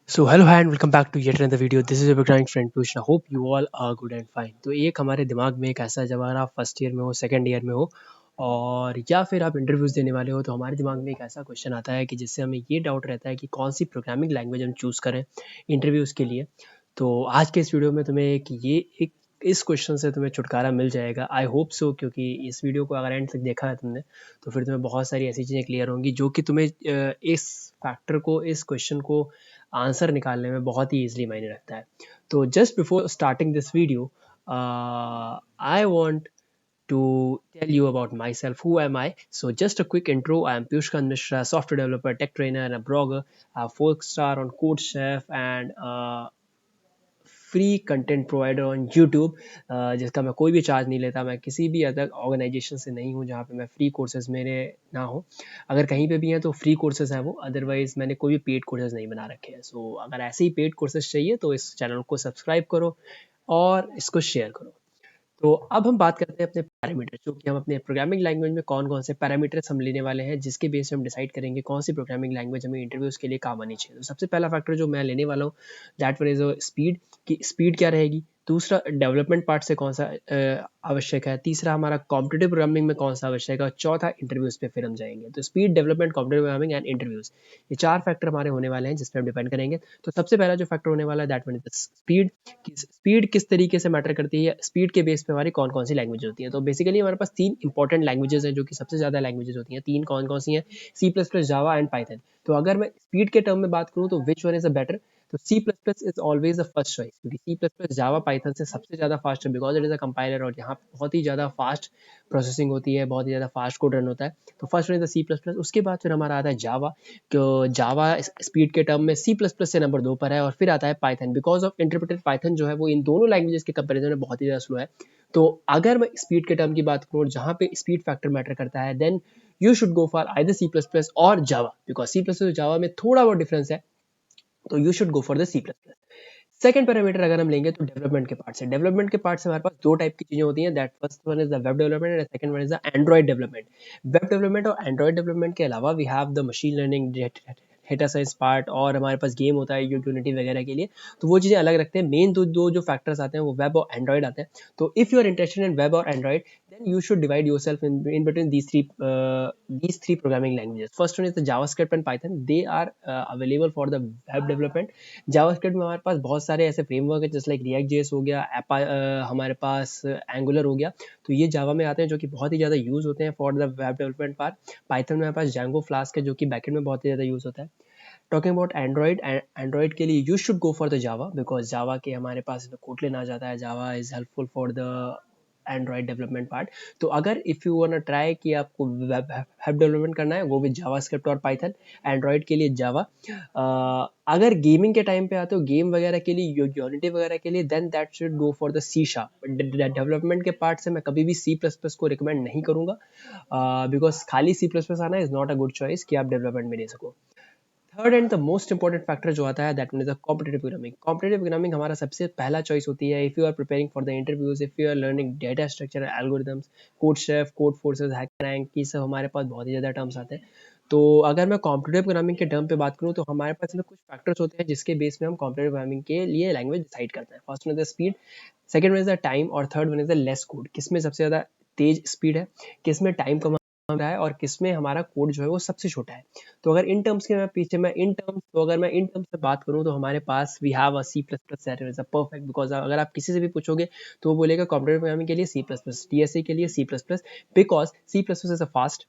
So hello hi and welcome back to yet another video. This is your becoming friend Piyush. I hope you all are good and fine. तो एक हमारे दिमाग में एक ऐसा जब अगर आप फर्स्ट ईयर में हो, सेकंड ईयर में हो और या फिर आप इंटरव्यूज़ देने वाले हो तो हमारे दिमाग में एक ऐसा क्वेश्चन आता है कि जिससे हमें ये डाउट रहता है कि कौन सी प्रोग्रामिंग लैंग्वेज हम चूज़ करें इंटरव्यूज़ के लिए। तो आज के इस वीडियो में तुम्हें एक इस क्वेश्चन से तुम्हें छुटकारा मिल जाएगा। आई होप सो, क्योंकि इस वीडियो को अगर एंड तक देखा है तुमने तो फिर तुम्हें बहुत सारी ऐसी चीज़ें क्लियर होंगी जो कि तुम्हें इस फैक्टर को, इस क्वेश्चन को आंसर निकालने में बहुत ही ईजिली मायने रखता है। तो just before starting this video I want to tell you about myself. Who am I? So, just a quick intro. I am Piyushkant Mishra, software developer, tech trainer, and a blogger. I have 4 star on CodeChef and free content provider on YouTube, जिसका मैं कोई भी charge नहीं लेता। मैं किसी भी other organisation से नहीं हूँ जहाँ पे मैं फ्री कोर्सेज मेरे ना हो। अगर कहीं पे भी हैं तो फ्री कोर्सेज हैं वो, अदरवाइज मैंने कोई भी पेड कोर्सेज नहीं बना रखे हैं। सो अगर ऐसे ही पेड कोर्सेज चाहिए तो इस चैनल को सब्सक्राइब करो और इसको शेयर करो। तो अब हम बात करते हैं अपने पैरामीटर, जो कि हम अपने प्रोग्रामिंग लैंग्वेज में कौन कौन से पैरामीटर्स हम लेने वाले हैं, जिसके बेस पे हम डिसाइड करेंगे कौन सी प्रोग्रामिंग लैंग्वेज हमें इंटरव्यूज के लिए काम आनी चाहिए। तो सबसे पहला फैक्टर जो मैं लेने वाला हूँ, दैट वन इज स्पीड, कि स्पीड क्या रहेगी। दूसरा, डेवलपमेंट पार्ट से कौन सा आवश्यक है। तीसरा, हमारा कॉम्पिटेटिव प्रोग्रामिंग में कौन सा आवश्यक है। और चौथा, इंटरव्यूज पे फिर हम जाएंगे। तो speed, development, competitive programming and interviews, ये 4 फैक्टर हमारे होने वाले हैं जिसपे हम डिपेंड करेंगे। तो सबसे पहला जो फैक्टर होने वाला है that one is speed. Speed किस तरीके से मैटर करती है, स्पीड के बेस पे हमारी कौन कौन सी लैंग्वेज होती है। तो बेसिकली हमारे पास 3 इंपॉर्टेंट लैंग्वेजेस हैं जो कि सबसे ज़्यादा लैंग्वेजेस होती हैं। 3 कौन कौन सी हैं? C plus plus, Java and Python. तो अगर मैं स्पीड के टर्म में बात करूँ तो which one is a better, तो C plus plus is always a first choice, क्योंकि C plus plus Java Python से सबसे ज़्यादा फास्ट है, because it is a compiler और यहाँ बहुत ही ज़्यादा फास्ट प्रोसेसिंग होती है, बहुत ही ज़्यादा फास्ट कोड रन होता है। तो first one is the C plus plus. उसके बाद फिर हमारा आता है जावा। तो जावा स्पीड के टर्म में सी प्लस प्लस से नंबर 2 पर है। और फिर आता है Python, because of interpreted Python जो है वो इन दोनों लैंग्वेजेस के कंपेरिजन में बहुत ही ज़्यादा स्लो है। तो अगर मैं स्पीड के टर्म की बात करूँ जहाँ पे स्पीड फैक्टर मैटर करता है, then you should go for either C plus plus और Java, because C plus plus Java में थोड़ा बहुत डिफरेंस है। तो you should go for the C plus plus. Second parameter अगर हम लेंगे तो डेवलपमेंट के पार्ट से, डेवलपमेंट के पार्ट से हमारे पास दो टाइप की चीजें होती हैं। That first one is the web development and second one is the Android development. Web development और एंड्रॉइड डेवलपमेंट के अलावा we have the machine learning, data science part, और हमारे पास गेम होता है यूनिटी वगैरह के लिए। तो वो चीज़ें अलग रखते हैं। मेन दो जो फैक्टर्स आते हैं वो वेब और एंड्रॉइड आते हैं। तो if you are interested in web और Android, then you should divide yourself in between these three programming languages. First one is the JavaScript and Python. They are available for the web development. JavaScript में हमारे पास बहुत सारे ऐसे framework है, जैसे like react JS हो गया, हमारे पास एंगुलर हो गया। तो ये जावा में आते हैं जो कि बहुत ही ज़्यादा यूज़ होते हैं for the web development part. Python में हमारे पास जैंगो फ्लास्क है जो कि बैकेंड में बहुत ही ज़्यादा यूज़ होता है। टॉकिंग अबाउट एंड्रॉइड, एंड्रॉइड के लिए you should go for the Java, because Java के हमारे पास कोटलिन आ जाता है। Java is helpful for the Android development part. तो अगर इफ़ यू वांट ट्राई कि आपको वेब डेवलपमेंट करना है, वो भी जावास्क्रिप्ट और पाइथन। एंड्रॉइड के लिए जावा। अगर गेमिंग के टाइम पे आते हो, गेम वगैरह के लिए, यूनिटी वगैरह के लिए, then that should go for the C sharp. Development के पार्ट से मैं कभी भी सी प्लस प्लस को रिकमेंड नहीं करूँगा, बिकॉज खाली सी प्लस प्लस आना is not a good choice कि आप डेवलपमेंट में ले सको। Third and the most important factor जो आता है that mean the competitive programming. Competitive programming हमारा सबसे पहला चॉइस होती है if you are preparing for the interviews, if you are learning data structure, algorithms, CodeChef, Codeforces, HackerRank, ये सब हमारे पास बहुत ही ज़्यादा टर्म्स आते हैं। तो अगर मैं कॉम्पिटेटिव प्रोग्रामिंग के टर्म पे बात करूँ तो हमारे पास इसमें कुछ फैक्टर्स होते हैं जिसके बेस में हम कॉम्पिटेटिव प्रोग्रामिंग के लिए लैंग्वेज डिसाइड करते हैं। First one is the speed, second one is the time, और third one is the less code. किसमें सबसे ज़्यादा तेज स्पीड है, किसमें टाइम कम रहा है, और किसमें हमारा कोड जो है वो सबसे छोटा है। तो अगर इन टर्म्स के मैं पीछे मैं इन टर्म्स तो अगर मैं इन टर्म्स से बात करूं तो हमारे पास we have a C plus plus that is a perfect, because अगर आप किसी से भी पूछोगे तो वो बोलेगा कॉम्पिटेटिव प्रोग्रामिंग के लिए सी प्लस प्लस, टीएसए के लिए C plus plus, because C plus plus is a fast.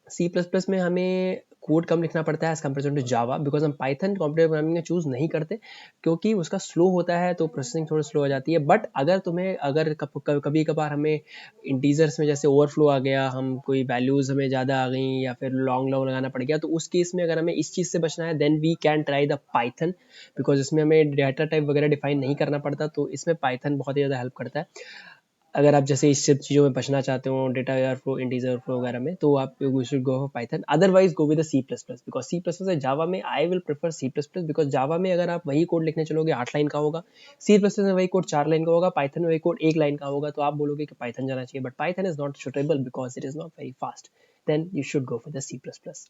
C plus plus में हमें कोड कम लिखना पड़ता है as compare to Java, because हम पाइथन कॉम्पिटेटिव प्रोग्रामिंग में चूज नहीं करते क्योंकि उसका स्लो होता है, तो प्रोसेसिंग थोड़ी स्लो हो जाती है। बट अगर तुम्हें अगर कभी कभार हमें इंटीजर्स में जैसे ओवरफ्लो आ गया, हम कोई वैल्यूज हमें ज़्यादा आ गई या फिर लॉन्ग लॉन्ग लगाना पड़ गया, तो उस केस में अगर हमें इस चीज़ से बचना है then we can try the Python, because इसमें हमें डाटा टाइप वगैरह डिफाइन नहीं करना पड़ता। तो इसमें पाइथन बहुत ही ज़्यादा हेल्प करता है। अगर आप जैसे इस सब चीज़ों में बचना चाहते हो, डेटा एयरफ्लो, इंटीजर ओवरफ्लो वगैरह में, तो आप you should go for Python. Otherwise go with C plus plus, because C plus plus Java में I will prefer C plus plus, because Java में अगर आप वही कोड लिखने चलोगे 8 लाइन का होगा, सी प्लस प्लस में वही कोड 4 लाइन का होगा, पाइथन में वही कोड 1 लाइन का होगा। तो आप बोलोगे कि पाइथन जाना चाहिए, but Python is not suitable because it is not very fast. Then you should go for the C plus plus.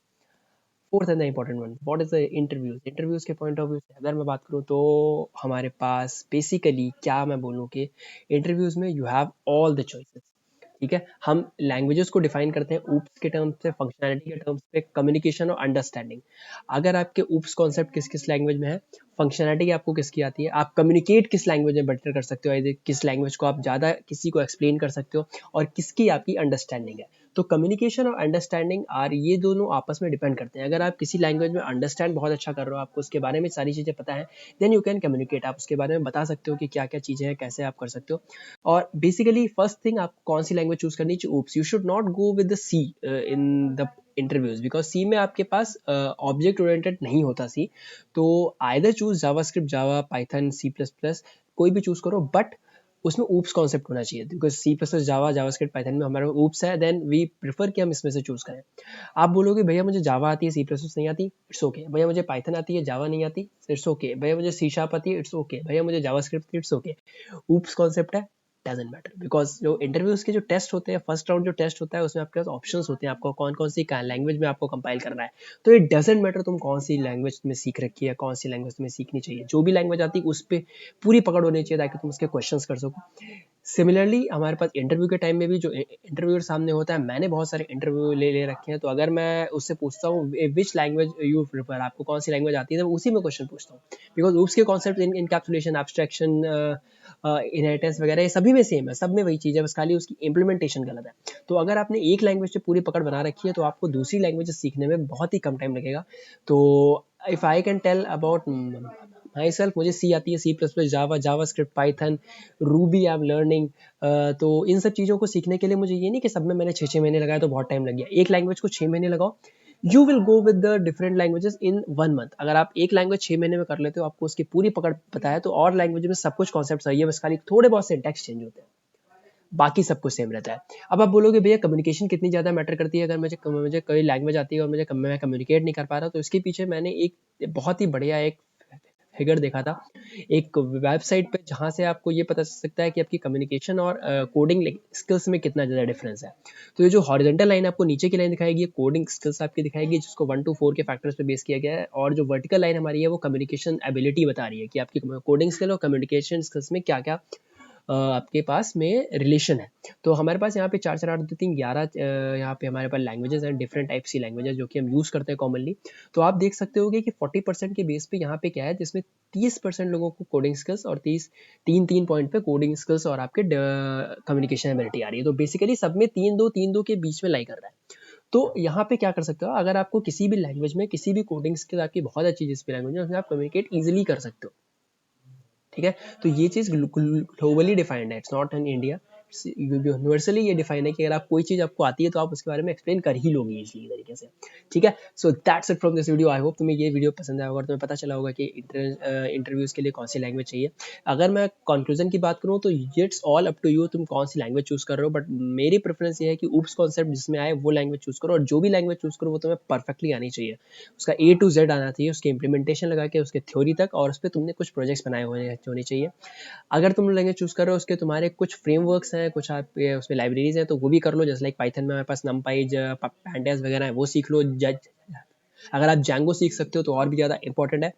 Fourth and the important one, what is the interviews. Interviews के point of view से अगर मैं बात करूँ तो हमारे पास basically क्या मैं बोलूँ कि इंटरव्यूज में you have all the choices. ठीक है, हम लैंग्वेजेस को डिफाइन करते हैं ऊप्स के टर्म्स से, फंक्शनैलिटी के टर्म्स पे, कम्युनिकेशन और अंडरस्टैंडिंग। अगर आपके ऊप्स कॉन्सेप्ट किस किस लैंग्वेज में है, फंक्शनैलिटी आपको किसकी आती है, आप कम्युनिकेट किस लैंग्वेज में बेटर कर सकते हो, किस लैंग्वेज को आप ज़्यादा किसी को एक्सप्लेन कर सकते हो, और किसकी आपकी अंडरस्टैंडिंग है। तो कम्युनिकेशन और अंडरस्टैंडिंग आर, ये दोनों आपस में डिपेंड करते हैं। अगर आप किसी लैंग्वेज में अंडरस्टैंड बहुत अच्छा कर रहे हो, आपको उसके बारे में सारी चीज़ें पता है, देन यू कैन कम्युनिकेट, आप उसके बारे में बता सकते हो कि क्या क्या चीज़ें हैं, कैसे आप कर सकते हो। और बेसिकली फर्स्ट थिंग, आप कौन सी लैंग्वेज चूज करनी चाहिए, oops, you should not go with the C in the interviews, because C में आपके पास ऑब्जेक्ट ओरिएंटेड नहीं होता सी। तो either choose JavaScript, Java, Python, C plus plus, कोई भी चूज करो, बट उसमें ऊप्स कॉन्सेप्ट होना चाहिए, because C plus plus, Java, JavaScript, Python में हमारा ऊप्स है, देन वी प्रेफर कि हम इसमें से चूज करें। आप बोलोगे भैया मुझे जावा आती है, सी प्लस प्लस नहीं आती, इट्स ओके। भैया मुझे पाइथन आती है, जावा नहीं आती, इट्स ओके। भैया मुझे सी शार्प आती है, इट्स ओके। भैया मुझे JavaScript, it's okay. Oops concept है, डजंट मैटर, बिकॉज जो इंटरव्यूज के जो टेस्ट होते हैं, फर्स्ट राउंड जो टेस्ट होता है, उसमें आपके पास ऑप्शंस होते हैं, आपको कौन कौन सी लैंग्वेज में आपको कंपाइल करना है। तो इट डजंट मैटर तुम कौन सी लैंग्वेज में सीख रखी है, कौन सी लैंग्वेज तुम्हें सीखनी चाहिए, जो भी लैंग्वेज आती है उस पर पूरी पकड़ होनी चाहिए ताकि तुम उसके क्वेश्चंस कर सको। सिमिलरली हमारे पास इंटरव्यू के टाइम में भी जो इंटरव्यूअर सामने होता है, मैंने बहुत सारे इंटरव्यू ले रखे हैं, तो अगर मैं उससे पूछता हूँ विच लैंग्वेज यू प्रिफर, आपको कौन सी लैंग्वेज आती है, तो उसी में क्वेश्चन पूछता हूँ, बिकॉज उसके कॉन्सेप्ट, इनकैप्सुलेशन, एब्स्ट्रैक्शन, इनहेरिटेंस वगैरह, ये सभी में सेम है, सब में वही चीज़ है, बस खाली उसकी इम्प्लीमेंटेशन गलत है। तो अगर आपने एक लैंग्वेज से पूरी पकड़ बना रखी है, तो आपको दूसरी लैंग्वेज सीखने में बहुत ही कम टाइम लगेगा। तो if I can tell about myself, मुझे सी आती है, C plus plus, Java, JavaScript, Python, Ruby I am learning. तो इन सब चीज़ों को सीखने के लिए मुझे ये नहीं कि सब में मैंने 6-6 महीने लगाया तो बहुत टाइम लग गया। एक लैंग्वेज को 6 महीने लगाओ, you will go with the different languages in 1 month. अगर आप एक लैंग्वेज 6 महीने में कर लेते हो, आपको उसकी पूरी पकड़ पता है, तो और लैंग्वेज में सब कुछ कॉन्सेप्ट सही है, बस खाली थोड़े बहुत सिंटैक्स चेंज होते हैं, बाकी सब कुछ सेम रहता है। अब आप बोलोगे भैया कम्युनिकेशन कितनी ज़्यादा मैटर करती है, अगर मुझे कोई लैंग्वेज आती है और मैं कम्युनिकेट नहीं कर पा रहा, तो इसके पीछे मैंने एक बहुत ही बढ़िया एक फिगर देखा था, एक वेबसाइट पे, जहाँ से आपको ये पता चल सकता है कि आपकी कम्युनिकेशन और कोडिंग स्किल्स में कितना ज़्यादा डिफरेंस है। तो ये जो हॉरिजॉन्टल लाइन आपको नीचे की लाइन दिखाएगी, ये कोडिंग स्किल्स आपकी दिखाएगी, जिसको 1 to 4 के फैक्टर्स पे बेस किया गया है, और जो वर्टिकल लाइन हमारी है वो कम्युनिकेशन एबिलिटी बता रही है कि आपकी कोडिंग स्किल और कम्युनिकेशन स्किल्स में क्या क्या आपके पास में रिलेशन है। तो हमारे पास यहाँ पे 4 4 8 2 3 11 यहाँ पे हमारे पास लैंग्वेजेस हैं, डिफरेंट टाइप्स की लैंग्वेजेस जो कि हम यूज़ करते हैं कॉमनली। तो आप देख सकते होगे कि 40% के बेस पे यहाँ पे क्या है, जिसमें 30% लोगों को कोडिंग स्किल्स और 3 पॉइंट पे कोडिंग स्किल्स और आपके कम्युनिकेशन एबिलिटी आ रही है। तो बेसिकली सब में 3-2 के बीच में लाई कर रहा है। तो यहाँ पे क्या कर सकते हो, अगर आपको किसी भी लैंग्वेज में किसी भी कोडिंग स्किल आपकी बहुत अच्छी जिस भी लैंग्वेज में, उसमें आप कम्युनिकेट ईजिली कर सकते हो। ठीक है, तो ये चीज़ ग्लोबली डिफाइंड है, it's not in India, universally ये डिफाइन है कि अगर आप कोई चीज़ आपको आती है तो आप उसके बारे में एक्सप्लेन कर ही लोगे इजली तरीके से। ठीक है, so that's it from this video. I hope तुम्हें ये वीडियो पसंद आया होगा, तुम्हें पता चला होगा कि इंटरव्यूज़ के लिए कौन सी लैंग्वेज चाहिए। अगर मैं कंक्लूजन की बात करूँ तो it's all up to you, तुम कौन सी लैंग्वेज चूज़ कर रहे हो, बट मेरी प्रेफरेंस ये है कि ऊप्स कॉन्सेप्ट जिसमें आए वो लैंग्वेज चूज़ करो, और जो भी लैंग्वेज चूज़ करो वो तुम्हें परफेक्टली आनी चाहिए, उसका A to Z आना चाहिए, उसकी इंप्लीमेंटेशन लगा के उसके थ्योरी तक, और उस पर तुमने कुछ प्रोजेक्ट्स बनाए हुए होने चाहिए। अगर तुम लैंग्वेज चूज कर रहे हो, उसके तुम्हारे कुछ फ्रेमवर्क्स हैं, कुछ आप उसमें लाइब्रेरीज हैं, तो वो भी कर लो, जैसे लाइक पाइथन में हमारे पास नमपाई, पैंडास वगैरह है, वो सीख लो। अगर आप जैंगो सीख सकते हो तो और भी ज़्यादा इंपॉर्टेंट है।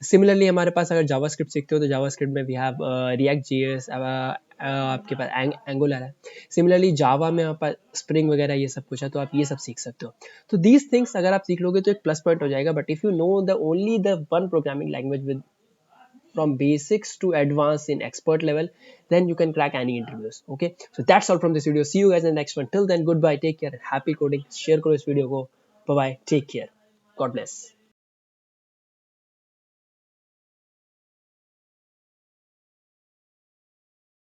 सिमिलरली हमारे पास अगर जावास्क्रिप्ट सीखते हो तो जावास्क्रिप्ट में वी हैव रिएक्ट जीएस, आपके पास एंगुलर है। सिमिलरली जावा में आपके पास स्प्रिंग वगैरह ये सब कुछ है, तो आप ये सब सीख सकते हो। तो दीज थिंग्स अगर आप सीख लोगे तो एक प्लस पॉइंट हो जाएगा, but if you know the only the one programming language with from basics to advanced in expert level, then you can crack any interviews. Okay, so that's all from this video. See you guys in the next one. Till then, goodbye, take care, happy coding. Share karo is video ko. Bye bye, take care, God bless.